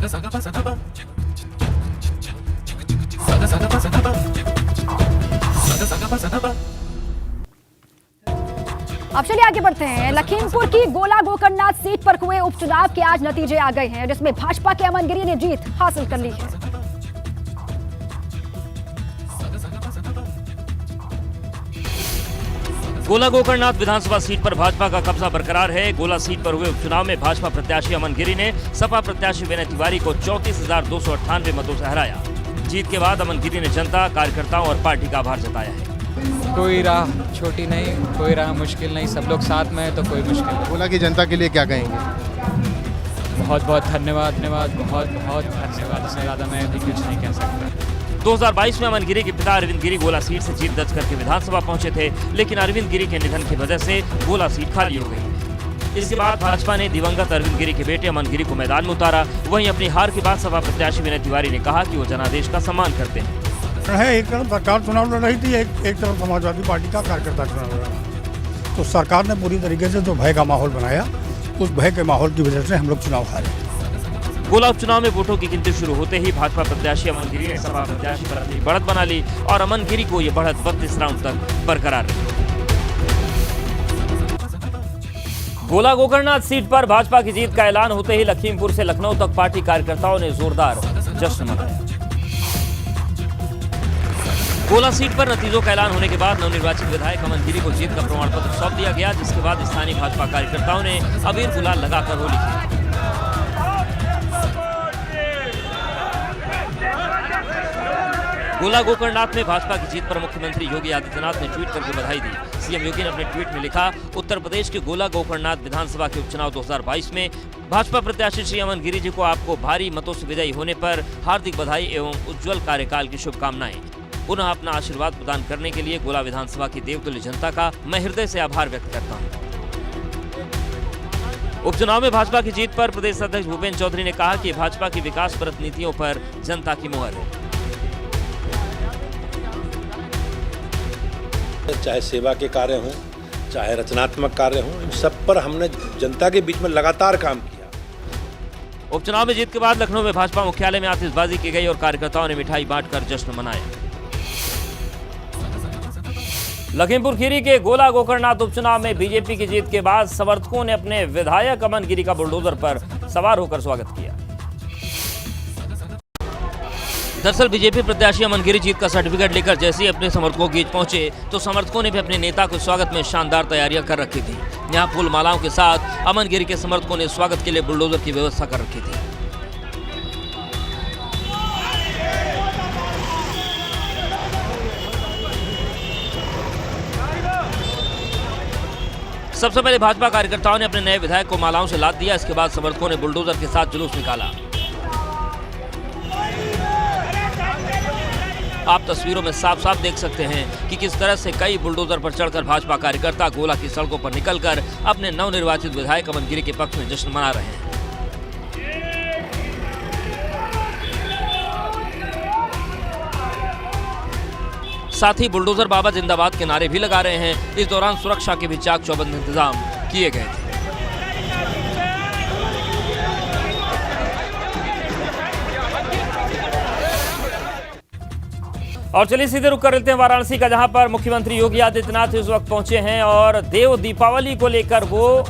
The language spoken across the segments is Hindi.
अब चलिए आगे बढ़ते हैं। लखीमपुर की गोला गोकर्णनाथ सीट पर हुए उपचुनाव के आज नतीजे आ गए हैं, जिसमें भाजपा के अमन गिरी ने जीत हासिल कर ली है। गोला गोकर्णनाथ विधानसभा सीट पर भाजपा का कब्जा बरकरार है। गोला सीट पर हुए उपचुनाव में भाजपा प्रत्याशी अमन गिरी ने सपा प्रत्याशी विनय तिवारी को 34,298 मतों से हराया। जीत के बाद अमन गिरी ने जनता, कार्यकर्ताओं और पार्टी का आभार जताया है। कोई राह छोटी नहीं, कोई राह मुश्किल नहीं, सब लोग साथ में है तो कोई मुश्किल नहीं। गोला की जनता के लिए क्या कहेंगे? बहुत बहुत धन्यवाद, बहुत बहुत धन्यवाद। इससे ज़्यादा मैं भी कुछ नहीं कह सकता। 2022 में अमन गिरी के पिता अरविंद गिरी गोला सीट से जीत दर्ज करके विधानसभा पहुंचे थे, लेकिन अरविंद गिरी के निधन की वजह से गोला सीट खाली हो गई। इसके बाद भाजपा ने दिवंगत अरविंद गिरी के बेटे अमन गिरी को मैदान में उतारा। वहीं अपनी हार के बाद सपा प्रत्याशी विनय तिवारी ने कहा कि वो जनादेश का सम्मान करते हैं। एक तरफ सरकार चुनाव लड़ रही थी, एक तरफ समाजवादी पार्टी का कार्यकर्ता चुनाव लड़ रहा। तो सरकार ने पूरी तरीके से जो भय का माहौल बनाया, उस भय के माहौल की वजह से हम लोग चुनाव हारे। गोला उपचुनाव में वोटों की गिनती शुरू होते ही भाजपा प्रत्याशी अमन गिरी ने सपा प्रत्याशी पर अपनी बढ़त बना ली और अमन गिरी को ये बढ़त 32 राउंड तक बरकरार रही। गोला गोकर्णनाथ सीट पर भाजपा की जीत का ऐलान होते ही लखीमपुर से लखनऊ तक पार्टी कार्यकर्ताओं ने जोरदार जश्न मनाया। गोला सीट पर नतीजों का ऐलान होने के बाद नवनिर्वाचित विधायक अमन गिरी को जीत का प्रमाण पत्र सौंप दिया गया, जिसके बाद स्थानीय भाजपा कार्यकर्ताओं ने अबीर गुलाल लगाकर होली खेली। गोला गोकर्णनाथ में भाजपा की जीत पर मुख्यमंत्री योगी आदित्यनाथ ने ट्वीट करके बधाई दी। सीएम योगी ने अपने ट्वीट में लिखा, उत्तर प्रदेश के गोला गोकर्णनाथ विधानसभा के उपचुनाव 2022 में भाजपा प्रत्याशी श्री अमन गिरी जी को आपको भारी मतों से विजयी होने पर हार्दिक बधाई एवं उज्जवल कार्यकाल की शुभकामनाएं। पुनः अपना आशीर्वाद प्रदान करने के लिए गोला विधानसभा की देवतुल्य जनता का मैं हृदय से आभार व्यक्त करता हूँ। उपचुनाव में भाजपा की जीत पर प्रदेश अध्यक्ष भूपेन्द्र चौधरी ने कहा कि भाजपा की विकासपरक नीतियों पर जनता की मुहर है। चाहे सेवा के कार्य हों, चाहे रचनात्मक कार्य हों, इन सब पर हमने जनता के बीच में लगातार काम किया। उपचुनाव में जीत के बाद लखनऊ में भाजपा मुख्यालय में आतिशबाजी की गई और कार्यकर्ताओं ने मिठाई बांटकर जश्न मनाया। लखीमपुर खीरी के गोला गोकर्णनाथ उपचुनाव में बीजेपी की जीत के बाद समर्थकों ने अपने विधायक अमन गिरी का बुलडोजर पर सवार होकर स्वागत किया। दरअसल बीजेपी प्रत्याशी अमन गिरी जीत का सर्टिफिकेट लेकर जैसे ही अपने समर्थकों के बीच पहुंचे तो समर्थकों ने भी अपने नेता के स्वागत में शानदार तैयारियां कर रखी थी। यहां फूल मालाओं के साथ अमन गिरी के समर्थकों ने स्वागत के लिए बुलडोजर की व्यवस्था कर रखी थी। सबसे पहले भाजपा कार्यकर्ताओं ने अपने नए विधायक को मालाओं से लाद दिया। इसके बाद समर्थकों ने बुलडोजर के साथ जुलूस निकाला। आप तस्वीरों में साफ साफ देख सकते हैं कि किस तरह से कई बुलडोजर पर चढ़कर भाजपा कार्यकर्ता गोला की सड़कों पर निकलकर अपने नवनिर्वाचित विधायक अमन गिरी के पक्ष में जश्न मना रहे हैं। साथ ही बुलडोजर बाबा जिंदाबाद के नारे भी लगा रहे हैं। इस दौरान सुरक्षा के भी चाक चौबंद इंतजाम किए गए थे। और चलिए सीधे रुक कर लेते हैं वाराणसी का, जहां पर मुख्यमंत्री योगी आदित्यनाथ इस वक्त पहुंचे हैं और देव दीपावली को लेकर वो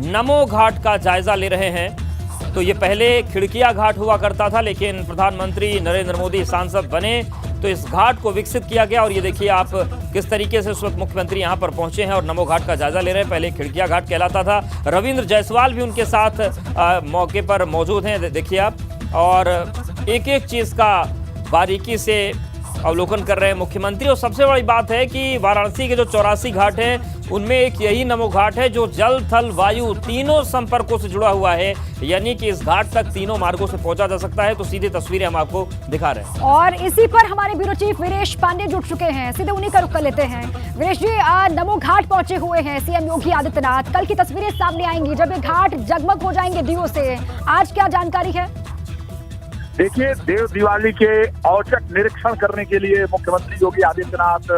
नमो घाट का जायजा ले रहे हैं। तो ये पहले खिड़किया घाट हुआ करता था, लेकिन प्रधानमंत्री नरेंद्र मोदी सांसद बने तो इस घाट को विकसित किया गया। और ये देखिए आप किस तरीके से इस वक्त मुख्यमंत्री यहाँ पर पहुंचे हैं और नमो घाट का जायजा ले रहे हैं। पहले खिड़किया घाट कहलाता था। रविंद्र जायसवाल भी उनके साथ मौके पर मौजूद हैं, देखिए आप, और एक एक चीज का बारीकी से अवलोकन कर रहे हैं मुख्यमंत्री। और सबसे बड़ी बात है कि वाराणसी के जो 84 घाट हैं उनमें एक यही नमो घाट है जो जल थल वायु तीनों संपर्कों से जुड़ा हुआ है, यानी कि इस घाट तक तीनों मार्गों से पहुंचा जा सकता है। तो सीधी तस्वीरें हम आपको दिखा रहे हैं और इसी पर हमारे ब्यूरो चीफ वीरेश पांडे जुट चुके हैं। सीधे उन्हीं का रुख कर लेते हैं। वीरेश जी, नमो घाट पहुंचे हुए हैं सीएम योगी आदित्यनाथ। कल की तस्वीरें सामने आएंगी जब ये घाट जगमग हो जाएंगे दियों से। आज क्या जानकारी है? देखिए, देव दिवाली के औचक निरीक्षण करने के लिए मुख्यमंत्री योगी आदित्यनाथ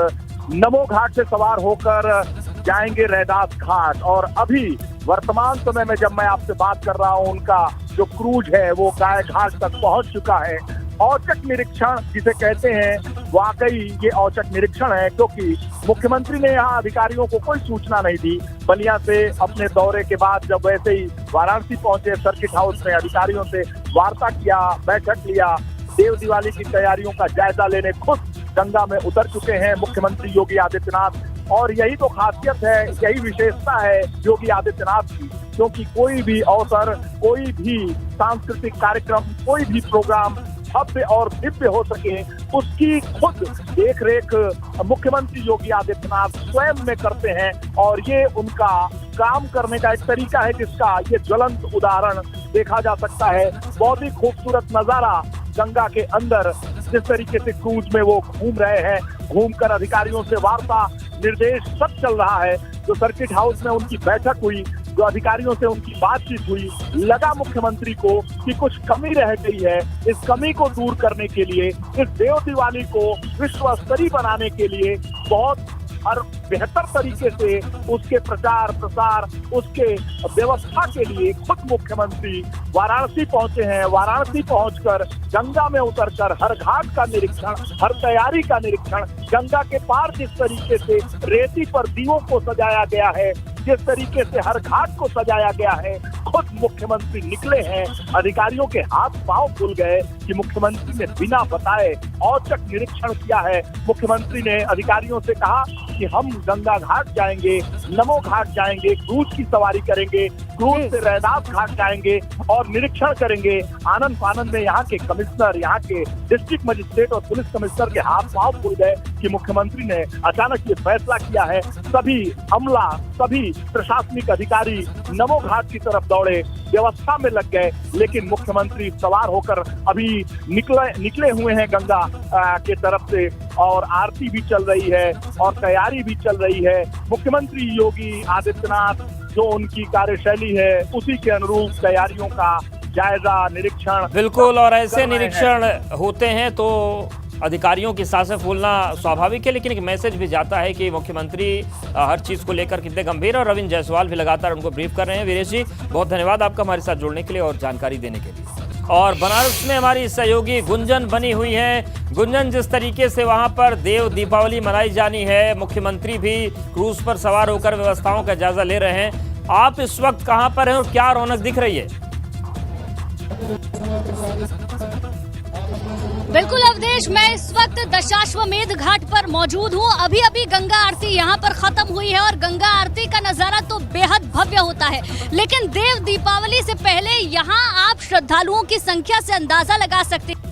नमो घाट से सवार होकर जाएंगे रैदास घाट। और अभी वर्तमान समय में जब मैं आपसे बात कर रहा हूं, उनका जो क्रूज है वो गाय घाट तक पहुंच चुका है। औचक निरीक्षण जिसे कहते हैं, वाकई ये औचक निरीक्षण है, क्योंकि मुख्यमंत्री ने यहाँ अधिकारियों को कोई सूचना नहीं दी। बलिया से अपने दौरे के बाद जब वैसे ही वाराणसी पहुंचे, सर्किट हाउस में अधिकारियों से वार्ता किया, बैठक लिया, देव दिवाली की तैयारियों का जायजा लेने खुद गंगा में उतर चुके हैं मुख्यमंत्री योगी आदित्यनाथ। और यही तो खासियत है, यही विशेषता है योगी आदित्यनाथ की, क्योंकि कोई भी अवसर, कोई भी सांस्कृतिक कार्यक्रम, कोई भी प्रोग्राम भव्य और दिव्य हो सके, उसकी खुद देखरेख मुख्यमंत्री योगी आदित्यनाथ स्वयं में करते हैं। और ये उनका काम करने का एक तरीका है जिसका ये ज्वलंत उदाहरण देखा जा सकता है। बहुत ही खूबसूरत नजारा गंगा के अंदर, जिस तरीके से क्रूज में वो घूम रहे हैं, घूमकर अधिकारियों से वार्ता, निर्देश सब चल रहा है। जो सर्किट हाउस में उनकी बैठक हुई, जो अधिकारियों से उनकी बातचीत हुई, लगा मुख्यमंत्री को कि कुछ कमी रह गई है। इस कमी को दूर करने के लिए, इस देव दिवाली को विश्व स्तरीय बनाने के लिए बहुत और बेहतर तरीके से उसके प्रचार प्रसार, उसके व्यवस्था के लिए खुद मुख्यमंत्री वाराणसी पहुंचे हैं। वाराणसी पहुंचकर गंगा में उतरकर हर घाट का निरीक्षण, हर तैयारी का निरीक्षण, गंगा के पार जिस तरीके से रेती पर दीवों को सजाया गया है, जिस तरीके से हर घाट को सजाया गया है, खुद मुख्यमंत्री निकले हैं। अधिकारियों के हाथ पांव फूल गए कि मुख्यमंत्री ने बिना बताए औचक निरीक्षण किया है। मुख्यमंत्री ने अधिकारियों से कहा कि हम गंगा घाट जाएंगे, नमो घाट जाएंगे, क्रूज की सवारी करेंगे, क्रूज से रैदास घाट जाएंगे और निरीक्षण करेंगे। आनंद फानंद में यहाँ के कमिश्नर, यहाँ के डिस्ट्रिक्ट मजिस्ट्रेट और पुलिस कमिश्नर के हाथ पांव फूल गए कि मुख्यमंत्री ने अचानक ये फैसला किया है। सभी अमला, सभी प्रशासनिक अधिकारी नमो घाट की तरफ दौड़े, व्यवस्था में लग गए। लेकिन मुख्यमंत्री सवार होकर अभी निकले हुए हैं गंगा के तरफ से, और आरती भी चल रही है और तैयारी भी चल रही है। मुख्यमंत्री योगी आदित्यनाथ जो उनकी कार्यशैली है, उसी के अनुरूप तैयारियों का जायजा, निरीक्षण। बिल्कुल, और ऐसे निरीक्षण होते हैं तो अधिकारियों की सांसें फूलना स्वाभाविक है, लेकिन एक मैसेज भी जाता है कि मुख्यमंत्री हर चीज़ को लेकर कितने गंभीर, और रविंद्र जायसवाल भी लगातार उनको ब्रीफ कर रहे हैं। वीरेश जी, बहुत धन्यवाद आपका हमारे साथ जुड़ने के लिए और जानकारी देने के लिए। और बनारस में हमारी सहयोगी गुंजन बनी हुई है। गुंजन, जिस तरीके से वहां पर देव दीपावली मनाई जानी है, मुख्यमंत्री भी क्रूज पर सवार होकर व्यवस्थाओं का जायजा ले रहे हैं, आप इस वक्त कहां पर हैं और क्या रौनक दिख रही है? बिल्कुल अवधेश, मैं इस वक्त दशाश्वमेध घाट पर मौजूद हूँ। अभी अभी गंगा आरती यहाँ पर खत्म हुई है और गंगा आरती का नजारा तो बेहद भव्य होता है, लेकिन देव दीपावली से पहले यहाँ आप श्रद्धालुओं की संख्या से अंदाजा लगा सकते हैं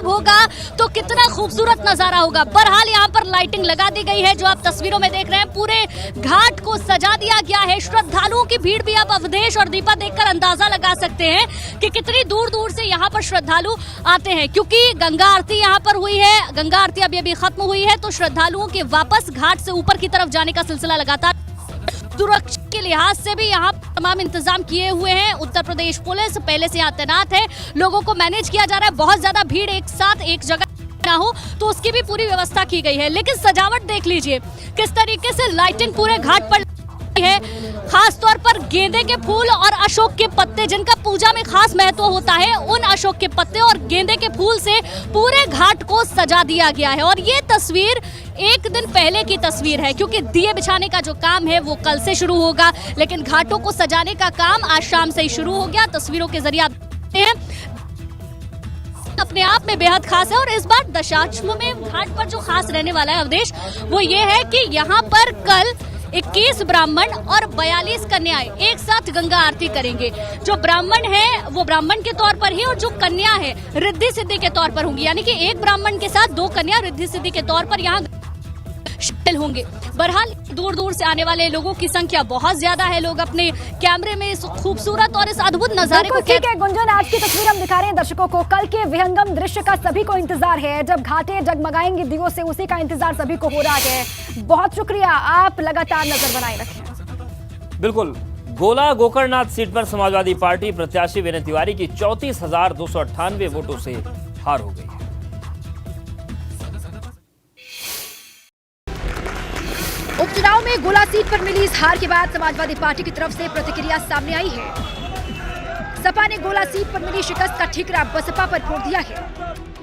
होगा तो कितना खूबसूरत नजारा होगा। बहरहाल यहाँ पर लाइटिंग लगा दी गई है, जो आप तस्वीरों में देख रहे हैं। पूरे घाट को सजा दिया गया है। श्रद्धालुओं की भीड़ भी आप अवधेश और दीपा देखकर अंदाजा लगा सकते हैं कि कितनी दूर दूर से यहाँ पर श्रद्धालु आते हैं, क्योंकि गंगा आरती यहाँ पर हुई है। गंगा आरती अभी खत्म हुई है, तो श्रद्धालुओं के वापस घाट से ऊपर की तरफ जाने का सिलसिला लगातार। सुरक्षा के लिहाज से भी यहाँ तमाम इंतजाम किए हुए हैं। उत्तर प्रदेश पुलिस पहले से यहाँ तैनात है, लोगों को मैनेज किया जा रहा है। बहुत ज्यादा भीड़ एक साथ एक जगह ना हो तो उसकी भी पूरी व्यवस्था की गई है। लेकिन सजावट देख लीजिए किस तरीके से लाइटिंग पूरे घाट पर है, खास तौर पर गेंदे के फूल और अशोक के पत्ते, जिनका पूजा में खास महत्व होता है, उन अशोक के पत्ते और गेंदे के फूल से पूरे घाट को सजा दिया गया है। और ये तस्वीर एक दिन पहले की तस्वीर है, क्योंकि दिए बिछाने का जो काम है वो कल से शुरू होगा, लेकिन घाटों को सजाने का काम आज शाम से ही शुरू हो गया। तस्वीरों के जरिए आप देखते हैं, अपने आप में बेहद खास है। और इस बार दशाश्वमेध घाट पर जो खास रहने वाला है अवधेश, वो ये है कि यहाँ पर कल 21 ब्राह्मण और 42 कन्याएं एक साथ गंगा आरती करेंगे। जो ब्राह्मण है वो ब्राह्मण के तौर पर ही, और जो कन्या है रिद्धि सिद्धि के तौर पर होंगी, यानी कि एक ब्राह्मण के साथ 2 कन्या रिद्धि सिद्धि के तौर पर यहाँ शामिल होंगे। बहरहाल दूर दूर से आने वाले लोगों की संख्या बहुत ज्यादा है। लोग अपने कैमरे में इस खूबसूरत और इस अद्भुत नजारे को ठीक है गुंजन, आज की तस्वीर हम दिखा रहे हैं दर्शकों को। कल के विहंगम दृश्य का सभी को इंतजार है, जब घाटें जगमगाएंगी दियों से, उसी का इंतजार सभी को हो रहा है। बहुत शुक्रिया, आप लगातार नजर बनाए रखें। बिल्कुल, गोला गोकर्णनाथ सीट पर समाजवादी पार्टी प्रत्याशी विनय तिवारी की 34,298 वोटों से हार हो गई है। उपचुनाव में में गोला सीट पर मिली इस हार के बाद समाजवादी पार्टी की तरफ से प्रतिक्रिया सामने आई है। सपा ने गोला सीट पर मिली शिकस्त का ठिकरा बसपा पर फोड़ दिया है।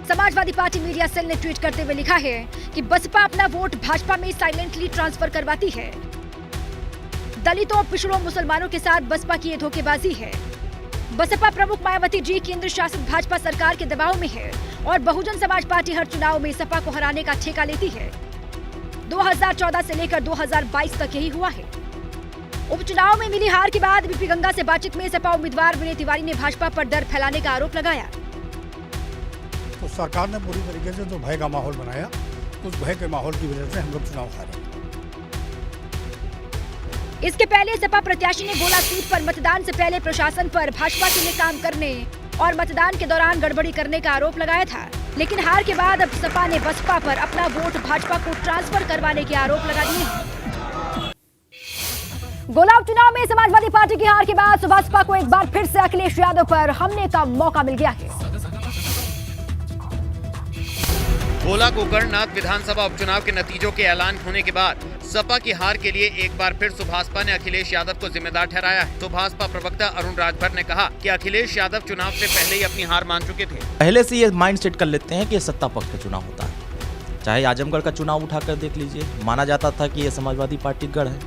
समाजवादी पार्टी मीडिया सेल ने ट्वीट करते हुए लिखा है कि बसपा अपना वोट भाजपा में साइलेंटली ट्रांसफर करवाती है। दलितों, पिछड़ों, मुसलमानों के साथ बसपा की ये धोखेबाजी है। बसपा प्रमुख मायावती जी केंद्र शासित भाजपा सरकार के दबाव में है और बहुजन समाज पार्टी हर चुनाव में सपा को हराने का ठेका लेती है। 2014 से लेकर 2022 तक यही हुआ है। उपचुनाव में मिली हार के बाद बीपी गंगा से बातचीत में सपा उम्मीदवार विनय तिवारी ने भाजपा पर डर फैलाने का आरोप लगाया। तो सरकार ने पूरी तरीके से जो भय का माहौल बनाया, उस भय के माहौल की वजह से हम लोग चुनाव हारे। इसके पहले सपा प्रत्याशी ने गोला सीट पर मतदान से पहले प्रशासन पर भाजपा के लिए काम करने और मतदान के दौरान गड़बड़ी करने का आरोप लगाया था, लेकिन हार के बाद अब सपा ने बसपा पर अपना वोट भाजपा को ट्रांसफर करवाने के आरोप लगा दिए हैं। गोला उपचुनाव में समाजवादी पार्टी की हार के बाद बसपा को एक बार फिर से अखिलेश यादव पर हमले का मौका मिल गया है। गोला गोकर्णनाथ विधानसभा उपचुनाव के नतीजों के ऐलान होने के बाद सपा की हार के लिए एक बार फिर सुभाषपा ने अखिलेश यादव को जिम्मेदार ठहराया है। सुभाषपा प्रवक्ता अरुण राजभर ने कहा कि अखिलेश यादव चुनाव से पहले ही अपनी हार मान चुके थे। पहले से ये माइंड सेट कर लेते हैं कि ये सत्ता पक्ष का चुनाव होता है। चाहे आजमगढ़ का चुनाव उठाकर देख लीजिए, माना जाता था कि ये समाजवादी पार्टी गढ़ है,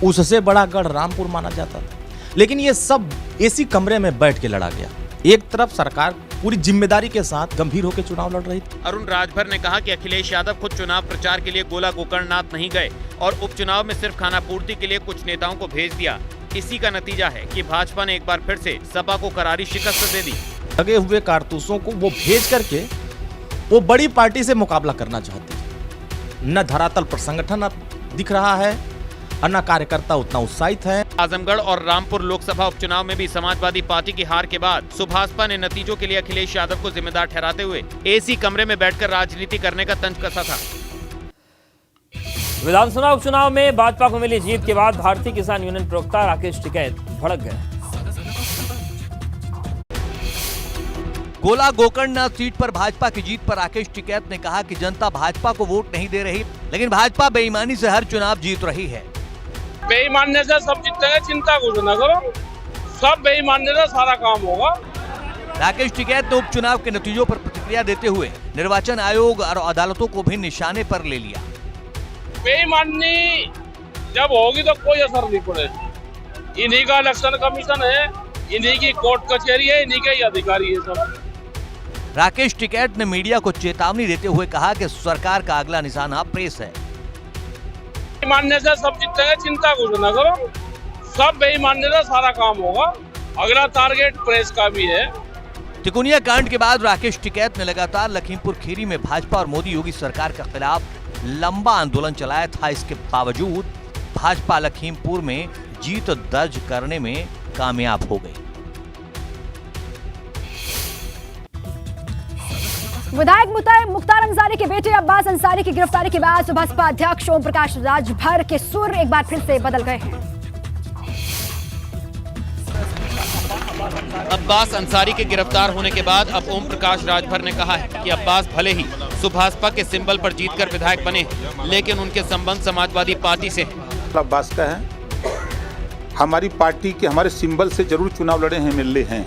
उससे बड़ा गढ़ रामपुर माना जाता था, लेकिन ये सब एसी कमरे में बैठ के लड़ा गया। एक तरफ सरकार पूरी जिम्मेदारी के साथ गंभीर होकर चुनाव लड़ रही थी। अरुण राजभर ने कहा कि अखिलेश यादव खुद चुनाव प्रचार के लिए गोला गोकर्णनाथ नहीं गए और उपचुनाव में सिर्फ खानापूर्ति के लिए कुछ नेताओं को भेज दिया। इसी का नतीजा है कि भाजपा ने एक बार फिर से सपा को करारी शिकस्त दे दी। लगे हुए कारतूसों को वो भेज करके वो बड़ी पार्टी से मुकाबला करना चाहती है। न धरातल पर संगठन दिख रहा है और न कार्यकर्ता उतना उत्साहित है। आजमगढ़ और रामपुर लोकसभा उपचुनाव में भी समाजवादी पार्टी की हार के बाद सुभाषपा ने नतीजों के लिए अखिलेश यादव को जिम्मेदार ठहराते हुए एसी कमरे में बैठकर राजनीति करने का तंज कसा था। विधानसभा उपचुनाव में भाजपा को मिली जीत के बाद भारतीय किसान यूनियन प्रवक्ता राकेश टिकैत भड़क गए। गोला गोकर्णनाथ सीट पर भाजपा की जीत पर राकेश टिकैत ने कहा कि जनता भाजपा को वोट नहीं दे रही, लेकिन भाजपा बेईमानी से हर चुनाव जीत रही है। बेईमानी से सब जीतेंगे, चिंता कुछ न करो, सब बेईमानी से सारा काम होगा। राकेश टिकैत ने उपचुनाव के नतीजों पर प्रतिक्रिया देते हुए निर्वाचन आयोग और अदालतों को भी निशाने पर ले लिया। बेईमानी जब होगी तो कोई असर नहीं पड़ेगा। इन्हीं का इलेक्शन कमीशन है, इन्हीं की कोर्ट कचहरी है, इन्हीं के ही अधिकारी है सब। राकेश टिकैत ने मीडिया को चेतावनी देते हुए कहा कि सरकार का अगला निशाना प्रेस है। बेईमानी से सब जीतेंगे, चिंता कुछ न करो, सब बेईमानी से सारा काम होगा। अगला टारगेट प्रेस का भी है। तिकोनिया कांड के बाद राकेश टिकैत ने लगातार लखीमपुर खीरी में भाजपा और मोदी योगी सरकार के खिलाफ लंबा आंदोलन चलाया था। इसके बावजूद भाजपा लखीमपुर में जीत दर्ज करने में कामयाब हो गई। विधायक मुख्तार अंसारी के बेटे अब्बास अंसारी की गिरफ्तारी के बाद बसपा अध्यक्ष ओम प्रकाश राजभर के सुर एक बार फिर से बदल गए हैं। अब्बास अंसारी के गिरफ्तार होने के बाद अब ओम प्रकाश राजभर ने कहा है कि अब्बास भले ही सुभाषपा के सिंबल पर जीतकर विधायक बने, लेकिन उनके संबंध समाजवादी पार्टी से हैं। अब्बास का है, हमारी पार्टी के हमारे सिंबल से जरूर चुनाव लड़े हैं, मिले हैं,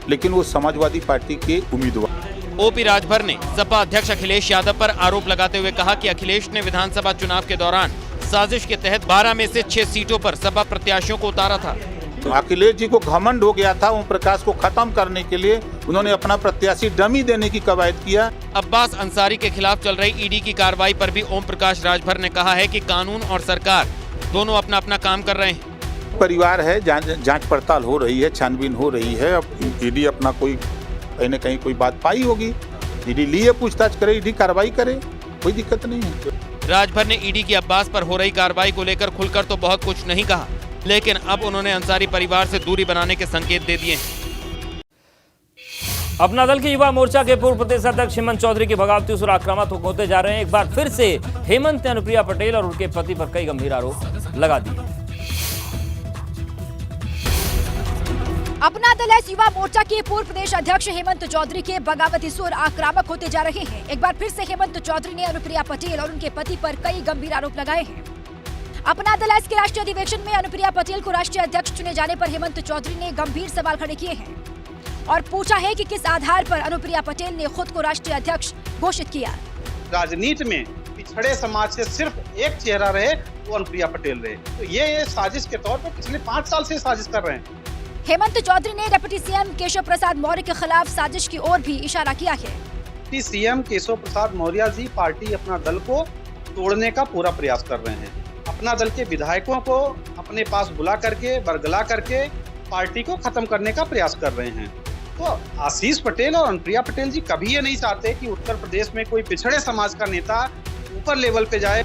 लेकिन वो समाजवादी पार्टी के उम्मीदवार। ओपी राजभर ने सपा अध्यक्ष अखिलेश यादव पर आरोप लगाते हुए कहा कि अखिलेश ने विधानसभा चुनाव के दौरान साजिश के तहत 12 में से 6 सीटों पर सपा प्रत्याशियों को उतारा था। अखिलेश जी को घमंड हो गया था, ओम प्रकाश को खत्म करने के लिए उन्होंने अपना प्रत्याशी डमी देने की कवायद किया। अब्बास अंसारी के खिलाफ चल रही ईडी की कार्रवाई पर भी ओम प्रकाश राजभर ने कहा है कि कानून और सरकार दोनों अपना अपना काम कर रहे हैं। परिवार है, जांच पड़ताल हो रही है, छानबीन हो रही है। अब ईडी अपना कोई कहीं न कहीं कोई बात पाई होगी, ईडी लिए पूछताछ करे, ईडी कार्रवाई करे, कोई दिक्कत नहीं है। राजभर ने ईडी की अब्बास पर हो रही कार्रवाई को लेकर खुलकर तो बहुत कुछ नहीं कहा, लेकिन अब उन्होंने अंसारी परिवार से दूरी बनाने के संकेत दे दिए। अपना दल के युवा मोर्चा के पूर्व प्रदेश अध्यक्ष हेमंत चौधरी के बगावती सुर आक्रामक होते जा रहे हैं। एक बार फिर से हेमंत ने अनुप्रिया पटेल और उनके पति पर कई गंभीर आरोप लगा दिए। अपना दल एस युवा मोर्चा के पूर्व प्रदेश अध्यक्ष हेमंत चौधरी के बगावती सुर आक्रामक होते जा रहे हैं। एक बार फिर से हेमंत चौधरी ने अनुप्रिया पटेल और उनके पति पर कई गंभीर आरोप लगाए हैं। अपना दल एस के राष्ट्रीय अधिवेशन में अनुप्रिया पटेल को राष्ट्रीय अध्यक्ष चुने जाने पर हेमंत चौधरी ने गंभीर सवाल खड़े किए हैं और पूछा है कि किस आधार पर अनुप्रिया पटेल ने खुद को राष्ट्रीय अध्यक्ष घोषित किया। राजनीति में पिछड़े समाज से सिर्फ एक चेहरा रहे वो अनुप्रिया पटेल रहे, तो ये साजिश के तौर पर पिछले 5 साल से साजिश कर रहे हैं। हेमंत चौधरी ने डिप्टी सीएम केशव प्रसाद मौर्य के खिलाफ साजिश की ओर भी इशारा किया है। Deputy CM Keshav Prasad Maurya ji party अपना दल को तोड़ने का पूरा प्रयास कर रहे हैं। अपना दल के विधायकों को अपने पास बुला करके बरगला करके पार्टी को खत्म करने का प्रयास कर रहे हैं। तो आशीष पटेल और अनुप्रिया पटेल जी कभी ये नहीं चाहते कि उत्तर प्रदेश में कोई पिछड़े समाज का नेता ऊपर लेवल पे जाए।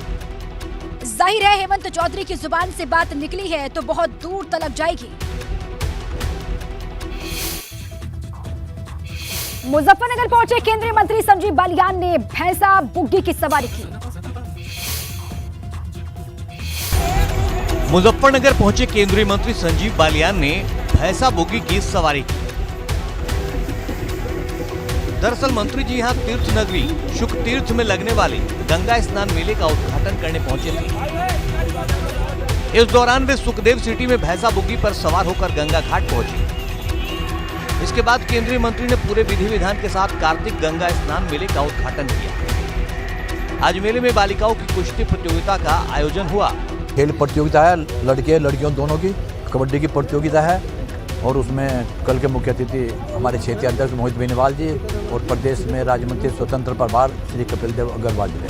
जाहिर है हेमंत चौधरी की जुबान से बात निकली है तो बहुत दूर तलक जाएगी। मुजफ्फरनगर पहुंचे केंद्रीय मंत्री संजीव बालियान ने भैंसा बुग्गी की सवारी की। मुजफ्फरनगर पहुंचे केंद्रीय मंत्री संजीव बालियान ने भैंसा बुग्गी की सवारी की। दरअसल मंत्री जी यहां तीर्थ नगरी शुक तीर्थ में लगने वाले गंगा स्नान मेले का उद्घाटन करने पहुंचे थे। इस दौरान वे सुखदेव सिटी में भैंसा बुग्गी पर सवार होकर गंगा घाट पहुंचे। इसके बाद केंद्रीय मंत्री ने पूरे विधि विधान के साथ कार्तिक गंगा स्नान मेले का उद्घाटन किया। आज मेले में बालिकाओं की कुश्ती प्रतियोगिता का आयोजन हुआ। खेल प्रतियोगिता है, लड़के लड़कियों दोनों की, कबड्डी की प्रतियोगिता है और उसमें कल के मुख्य अतिथि हमारे क्षेत्रीय अध्यक्ष मोहित बेनीवाल जी और प्रदेश में राज्य मंत्री स्वतंत्र प्रभार श्री कपिल देव अग्रवाल जी ने।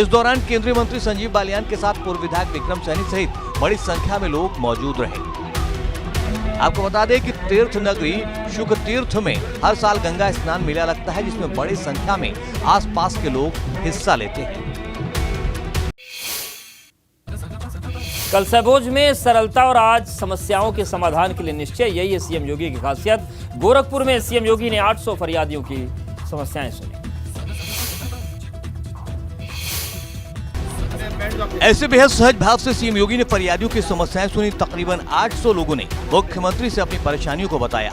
इस दौरान केंद्रीय मंत्री संजीव बालियान के साथ पूर्व विधायक विक्रम सैनी सहित बड़ी संख्या में लोग मौजूद रहे। आपको बता दें कि तीर्थ नगरी शुक तीर्थ में हर साल गंगा स्नान मेला लगता है जिसमें बड़ी संख्या में आसपास के लोग हिस्सा लेते हैं। कल सबोज में सरलता और आज समस्याओं के समाधान के लिए निश्चय, यही है सीएम योगी की खासियत। गोरखपुर में सीएम योगी ने 800 फरियादियों की समस्याएं सुनी। ऐसे बेहद सहज भाव से सीएम योगी ने फरियादियों की समस्याएं सुनी। तकरीबन 800 लोगों ने मुख्यमंत्री से अपनी परेशानियों को बताया।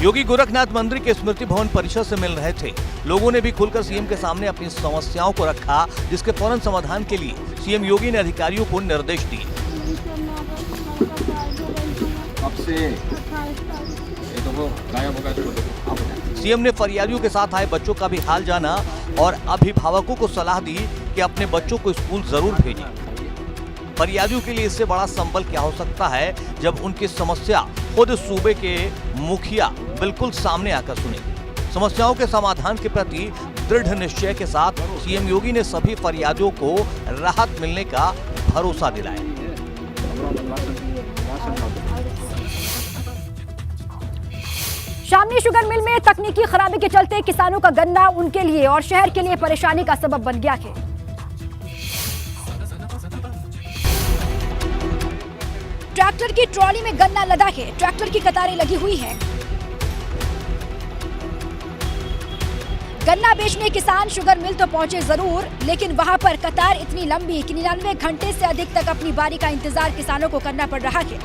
योगी गोरखनाथ मंदिर के स्मृति भवन परिसर से मिल रहे थे। लोगों ने भी खुलकर सीएम के सामने अपनी समस्याओं को रखा, जिसके फौरन समाधान के लिए सीएम योगी ने अधिकारियों को निर्देश दिए। सीएम ने फरियादियों के साथ आए बच्चों का भी हाल जाना और अभिभावकों को सलाह दी कि अपने बच्चों को स्कूल जरूर भेजें। फरियादियों के लिए इससे बड़ा संबल क्या हो सकता है जब उनकी समस्या खुद सूबे के मुखिया बिल्कुल सामने आकर सुने। समस्याओं के समाधान के प्रति दृढ़ निश्चय के साथ सीएम योगी ने सभी फरियादियों को राहत मिलने का भरोसा दिलाया। शामली शुगर मिल में तकनीकी खराबी के चलते किसानों का गन्ना उनके लिए और शहर के लिए परेशानी का सबब बन गया है। ट्रैक्टर की ट्रॉली में गन्ना लदा है, ट्रैक्टर की कतारें लगी हुई हैं। गन्ना बेचने किसान शुगर मिल तो पहुंचे जरूर, लेकिन वहां पर कतार इतनी लंबी कि 99 घंटे से अधिक तक अपनी बारी का इंतजार किसानों को करना पड़ रहा है।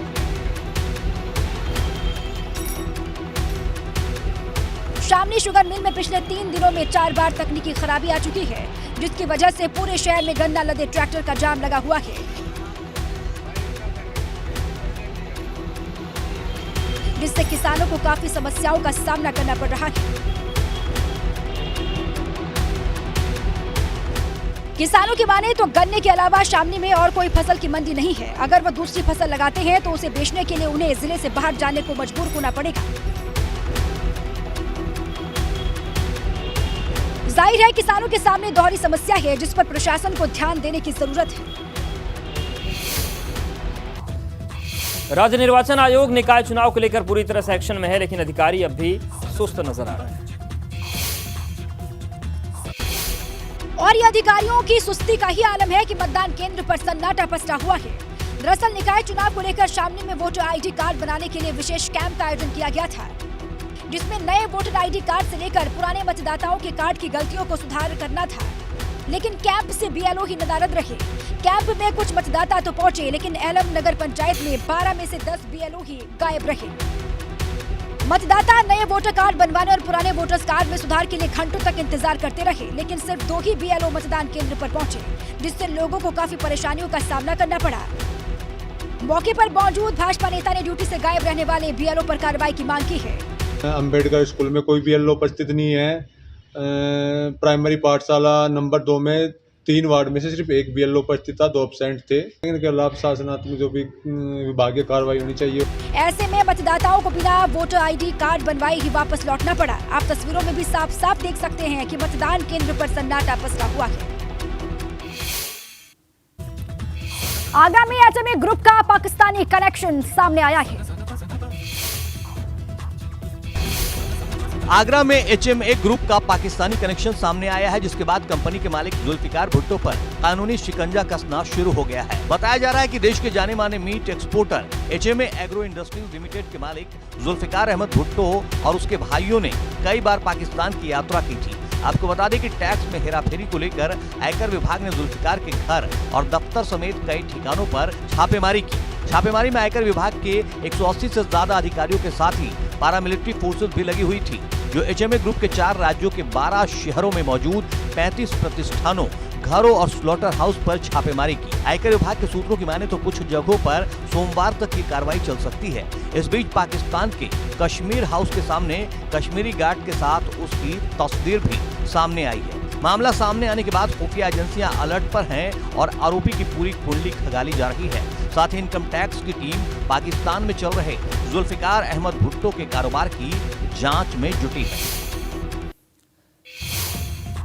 शामली शुगर मिल में पिछले 3 दिनों में 4 बार तकनीकी खराबी आ चुकी है, जिसकी वजह से पूरे शहर में गन्ना लदे ट्रैक्टर का जाम लगा हुआ है, जिससे किसानों को काफी समस्याओं का सामना करना पड़ रहा है। किसानों की माने तो गन्ने के अलावा शामली में और कोई फसल की मंडी नहीं है। अगर वो दूसरी फसल लगाते हैं तो उसे बेचने के लिए उन्हें जिले से बाहर जाने को मजबूर होना पड़ेगा। जाहिर है किसानों के सामने दोहरी समस्या है, जिस पर प्रशासन को ध्यान देने की जरूरत है। राज्य निर्वाचन आयोग निकाय चुनाव को लेकर पूरी तरह से एक्शन में है, लेकिन अधिकारी अब भी सुस्त नजर आ रहे हैं। और ये अधिकारियों की सुस्ती का ही आलम है कि मतदान केंद्र पर सन्नाटा पसरा हुआ है। दरअसल निकाय चुनाव को लेकर शामली में वोटर आईडी कार्ड बनाने के लिए विशेष कैंप का आयोजन किया गया था, जिसमें नए वोटर आईडी कार्ड से लेकर पुराने मतदाताओं के कार्ड की गलतियों को सुधार करना था। लेकिन कैंप से बीएलओ ही नदारद रहे। कैंप में कुछ मतदाता तो पहुंचे, लेकिन एलम नगर पंचायत में 12 में से 10 बीएलओ ही गायब रहे। मतदाता नए वोटर कार्ड बनवाने और पुराने वोटर्स कार्ड में सुधार के लिए घंटों तक इंतजार करते रहे, लेकिन सिर्फ 2 ही बीएलओ मतदान केंद्र पर पहुंचे, जिससे लोगों को काफी परेशानियों का सामना करना पड़ा। मौके पर मौजूद भाजपा नेता ने ड्यूटी से गायब रहने वाले बीएलओ पर कार्रवाई की मांग की है। अंबेडकर स्कूल में कोई बीएलओ उपस्थित नहीं है। प्राइमरी पाठशाला नंबर 2 में 3 वार्ड में से सिर्फ 1 बीएलओ उपस्थित था, 2 एब्सेंट थे। इनके खिलाफ शासनात्मक जो भी विभागीय कार्रवाई होनी चाहिए। ऐसे में मतदाताओं को बिना वोटर आईडी कार्ड बनवाए ही वापस लौटना पड़ा। आप तस्वीरों में भी साफ साफ देख सकते हैं कि मतदान केंद्र पर सन्नाटा पसरा हुआ है। आगामी एचएमए ग्रुप का पाकिस्तानी कनेक्शन सामने आया है। आगरा में एचएमए ग्रुप का पाकिस्तानी कनेक्शन सामने आया है, जिसके बाद कंपनी के मालिक जुल्फिकार भुट्टो पर कानूनी शिकंजा कसना शुरू हो गया है। बताया जा रहा है कि देश के जाने माने meat exporter HMA agro industries limited के मालिक जुल्फिकार अहमद भुट्टो और उसके भाइयों ने कई बार पाकिस्तान की यात्रा की थी। आपको बता दें कि टैक्स में हेराफेरी को लेकर आयकर विभाग ने जुल्फिकार के घर और दफ्तर समेत कई ठिकानों पर छापेमारी की। छापेमारी में आयकर विभाग के 180 से ज्यादा अधिकारियों के साथ ही पारामिलिट्री फोर्सेस भी लगी हुई थी, जो एचएमए ग्रुप के 4 राज्यों के 12 शहरों में मौजूद 35 प्रतिष्ठानों, घरों और स्लॉटर हाउस पर छापेमारी की। आयकर विभाग के सूत्रों की माने तो कुछ जगहों पर सोमवार तक की कार्रवाई चल सकती है। इस बीच पाकिस्तान के कश्मीर हाउस के सामने कश्मीरी गार्ड के साथ उसकी तस्वीर भी सामने आई है। मामला सामने आने के बाद खुफिया एजेंसियां अलर्ट पर हैं और आरोपी की पूरी कुंडली खंगाली जा रही है। साथ ही इनकम टैक्स की टीम पाकिस्तान में चल रहे जुल्फिकार अहमद भुट्टो के कारोबार की जांच में जुटी है।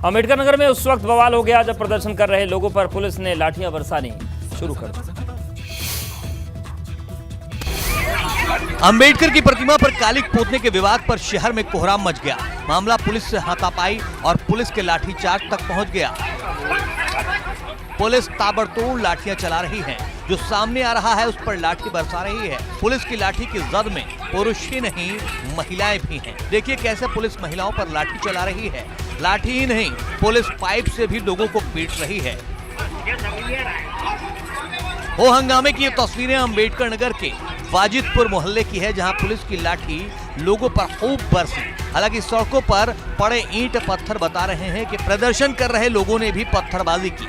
अम्बेडकर नगर में उस वक्त बवाल हो गया जब प्रदर्शन कर रहे लोगों पर पुलिस ने लाठियां बरसानी शुरू कर दी। अंबेडकर की प्रतिमा पर कालिक पोतने के विवाद पर शहर में कोहराम मच गया। मामला पुलिस से हाथापाई और पुलिस के लाठीचार्ज तक पहुंच गया। पुलिस ताबड़तोड़ लाठियां चला रही है। जो सामने आ रहा है उस पर लाठी बरसा रही है। पुलिस की लाठी की जद में पुरुष ही नहीं महिलाएं भी हैं। देखिए कैसे पुलिस महिलाओं पर लाठी चला रही है। लाठी ही नहीं, पुलिस पाइप से भी लोगों को पीट रही है। हो हंगामे की ये तस्वीरें अंबेडकर नगर के वाजिदपुर मोहल्ले की है, जहां पुलिस की लाठी लोगों पर खूब बरसी। हालांकि सड़कों पर पड़े ईंट पत्थर बता रहे हैं कि प्रदर्शन कर रहे लोगों ने भी पत्थरबाजी की।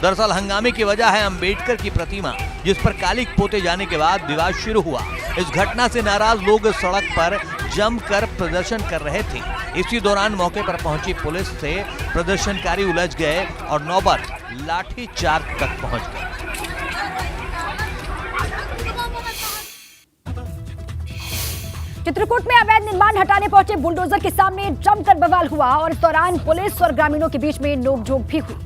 दरअसल हंगामे की वजह है अंबेडकर की प्रतिमा, जिस पर कालिक पोते जाने के बाद विवाद शुरू हुआ। इस घटना से नाराज लोग सड़क पर जमकर प्रदर्शन कर रहे थे। इसी दौरान मौके पर पहुंची पुलिस से प्रदर्शनकारी उलझ गए और नौबत लाठीचार्ज तक पहुंच गई। चित्रकूट में अवैध निर्माण हटाने पहुंचे बुलडोजर के सामने जमकर बवाल हुआ और इस दौरान पुलिस और ग्रामीणों के बीच में नोकझोंक भी हुई।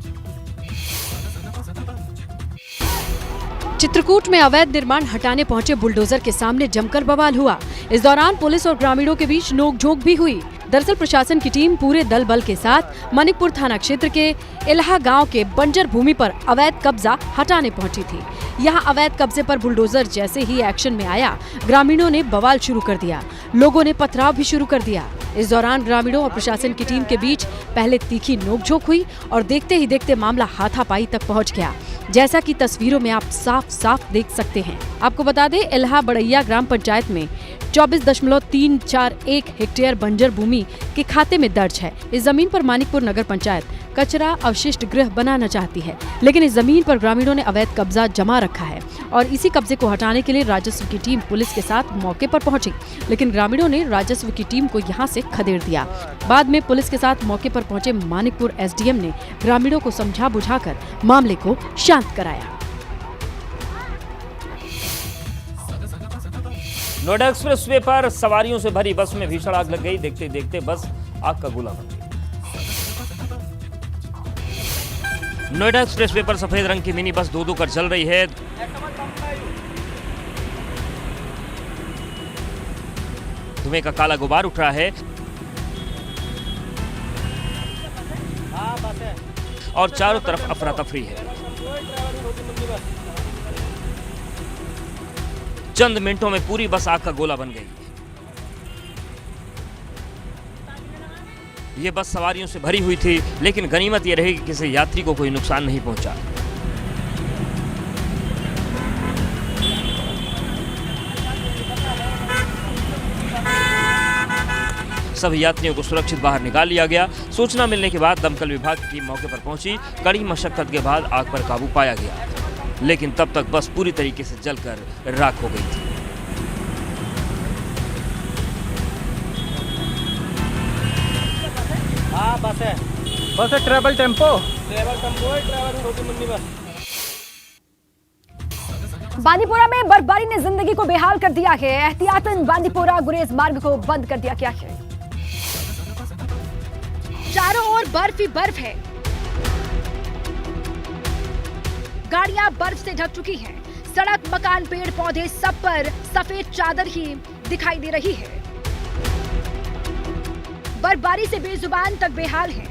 चित्रकूट में अवैध निर्माण हटाने पहुंचे बुलडोजर के सामने जमकर बवाल हुआ। इस दौरान पुलिस और ग्रामीणों के बीच नोकझोंक भी हुई। दरअसल प्रशासन की टीम पूरे दल बल के साथ मनिकपुर थाना क्षेत्र के इलाहा गांव के बंजर भूमि पर अवैध कब्जा हटाने पहुंची थी। यहां अवैध कब्जे पर बुलडोजर जैसे ही एक्शन में आया, ग्रामीणों ने बवाल शुरू कर दिया। लोगों ने पथराव भी शुरू कर दिया। इस दौरान ग्रामीणों और प्रशासन की टीम के बीच पहले तीखी नोकझोंक हुई और देखते ही देखते मामला हाथापाई तक पहुंच गया, जैसा कि तस्वीरों में आप साफ साफ देख सकते हैं। आपको बता दें, इलाहा बड़ैया ग्राम पंचायत में 24.341 हेक्टेयर बंजर भूमि के खाते में दर्ज है। इस जमीन पर मानिकपुर नगर पंचायत कचरा अवशिष्ट गृह बनाना चाहती है, लेकिन इस जमीन पर ग्रामीणों ने अवैध कब्जा जमा रखा है और इसी कब्जे को हटाने के लिए राजस्व की टीम पुलिस के साथ मौके पर पहुंची, लेकिन ग्रामीणों ने राजस्व की टीम को यहां से खदेड़ दिया। बाद में पुलिस के साथ मौके पर पहुंचे मानिकपुर एसडीएम ने ग्रामीणों को समझा बुझाकर मामले को शांत कराया। नोएडा एक्सप्रेसवे पर सवारियों से भरी बस में भीषण आग लग गई। देखते देखते बस आग का गोला बन गई। नोएडा एक्सप्रेसवे पर सफेद रंग की मिनी बस दो कर चल रही है। धुएं का काला गुबार उठ रहा है और चारों तरफ अफरा तफरी है। चंद मिनटों में पूरी बस आग का गोला बन गई। ये बस सवारियों से भरी हुई थी, लेकिन गनीमत ये रही कि किसी यात्री को कोई नुकसान नहीं पहुंचा। सभी यात्रियों को सुरक्षित बाहर निकाल लिया गया। सूचना मिलने के बाद दमकल विभाग की टीम मौके पर पहुंची। कड़ी मशक्कत के बाद आग पर काबू पाया गया, लेकिन तब तक बस पूरी तरीके से जलकर राख हो गई थी। हाँ बस है ट्रैवल टेम्पो है, ट्रैवल छोटी मुन्नी बस। बांदीपुरा में बर्फबारी ने जिंदगी को बेहाल कर दिया है। एहतियातन बांदीपुरा गुरेज मार्ग को बंद कर दिया गया है। चारों ओर बर्फ ही बर्फ है। गाड़ियां बर्फ से ढक चुकी हैं। सड़क, मकान, पेड़ पौधे सब पर सफेद चादर ही दिखाई दे रही है। बर्फबारी से बेजुबान तक बेहाल हैं।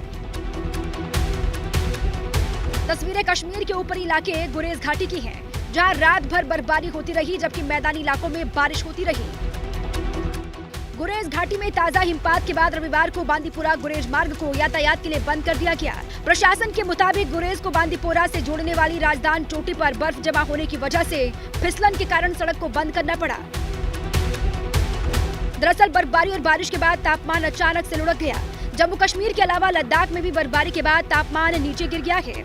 तस्वीरें कश्मीर के ऊपरी इलाके गुरेज घाटी की हैं, जहां रात भर बर्फबारी होती रही, जबकि मैदानी इलाकों में बारिश होती रही। गुरेज घाटी में ताजा हिमपात के बाद रविवार को बांदीपुरा गुरेज मार्ग को यातायात के लिए बंद कर दिया गया। प्रशासन के मुताबिक गुरेज को बांदीपुरा से जोड़ने वाली राजधान चोटी पर बर्फ जमा होने की वजह से फिसलन के कारण सड़क को बंद करना पड़ा। दरअसल बर्फबारी और बारिश के बाद तापमान अचानक से लुढ़क गया। जम्मू कश्मीर के अलावा लद्दाख में भी बर्फबारी के बाद तापमान नीचे गिर गया है।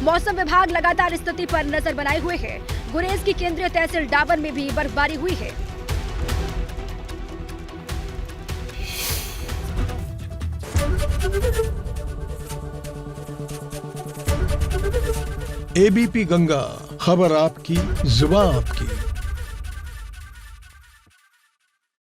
मौसम विभाग लगातार स्थिति पर नजर बनाए हुए है। गुरेज की केंद्रीय तहसील डाबर में भी बर्फबारी हुई है। एबीपी गंगा, खबर आपकी, जुबान आपकी।